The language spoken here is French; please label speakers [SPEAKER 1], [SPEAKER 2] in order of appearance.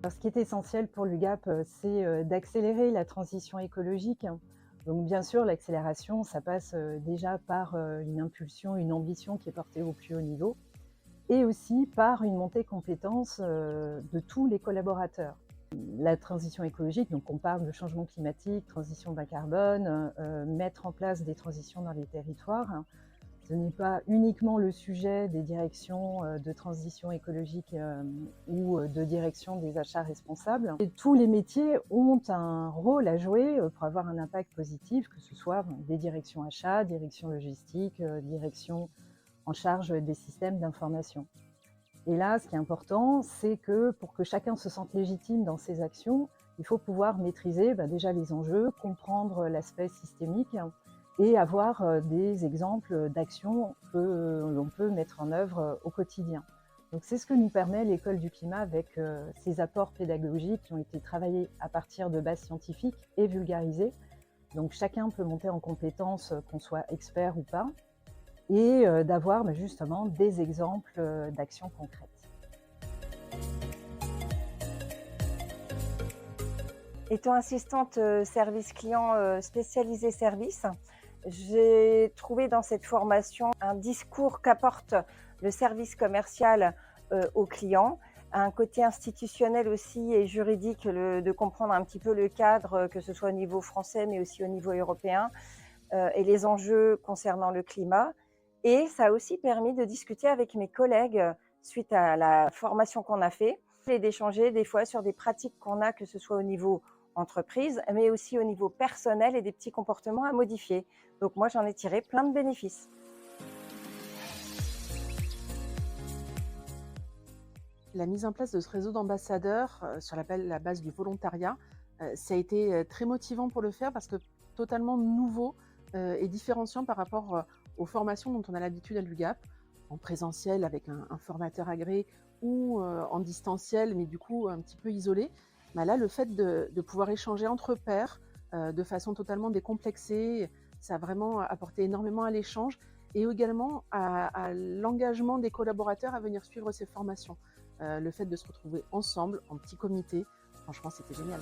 [SPEAKER 1] Alors, ce qui est essentiel pour l'UGAP, c'est d'accélérer la transition écologique. Donc bien sûr, l'accélération, ça passe déjà par une impulsion, une ambition qui est portée au plus haut niveau, et aussi par une montée de compétences de tous les collaborateurs. La transition écologique, donc on parle de changement climatique, transition bas carbone, mettre en place des transitions dans les territoires. Ce n'est pas uniquement le sujet des directions de transition écologique ou de direction des achats responsables. Et tous les métiers ont un rôle à jouer pour avoir un impact positif, que ce soit des directions achats, direction logistique, direction en charge des systèmes d'information. Et là, ce qui est important, c'est que pour que chacun se sente légitime dans ses actions, il faut pouvoir maîtriser déjà les enjeux, comprendre l'aspect systémique et avoir des exemples d'actions que l'on peut mettre en œuvre au quotidien. Donc c'est ce que nous permet l'école du climat avec ses apports pédagogiques qui ont été travaillés à partir de bases scientifiques et vulgarisées. Donc chacun peut monter en compétences, qu'on soit expert ou pas, et d'avoir justement des exemples d'actions concrètes.
[SPEAKER 2] Étant assistante service client spécialisée service, j'ai trouvé dans cette formation un discours qu'apporte le service commercial aux clients, un côté institutionnel aussi et juridique, de comprendre un petit peu le cadre, que ce soit au niveau français mais aussi au niveau européen, et les enjeux concernant le climat. Et ça a aussi permis de discuter avec mes collègues suite à la formation qu'on a fait et d'échanger des fois sur des pratiques qu'on a, que ce soit au niveau entreprise, mais aussi au niveau personnel et des petits comportements à modifier. Donc moi, j'en ai tiré plein de bénéfices.
[SPEAKER 3] La mise en place de ce réseau d'ambassadeurs sur la base du volontariat, ça a été très motivant pour le faire parce que totalement nouveau et différenciant par rapport aux formations dont on a l'habitude à l'UGAP, en présentiel avec un formateur agréé ou en distanciel, mais du coup un petit peu isolé. Bah là, le fait de pouvoir échanger entre pairs de façon totalement décomplexée, ça a vraiment apporté énormément à l'échange et également à l'engagement des collaborateurs à venir suivre ces formations. Le fait de se retrouver ensemble en petit comité, franchement, c'était génial.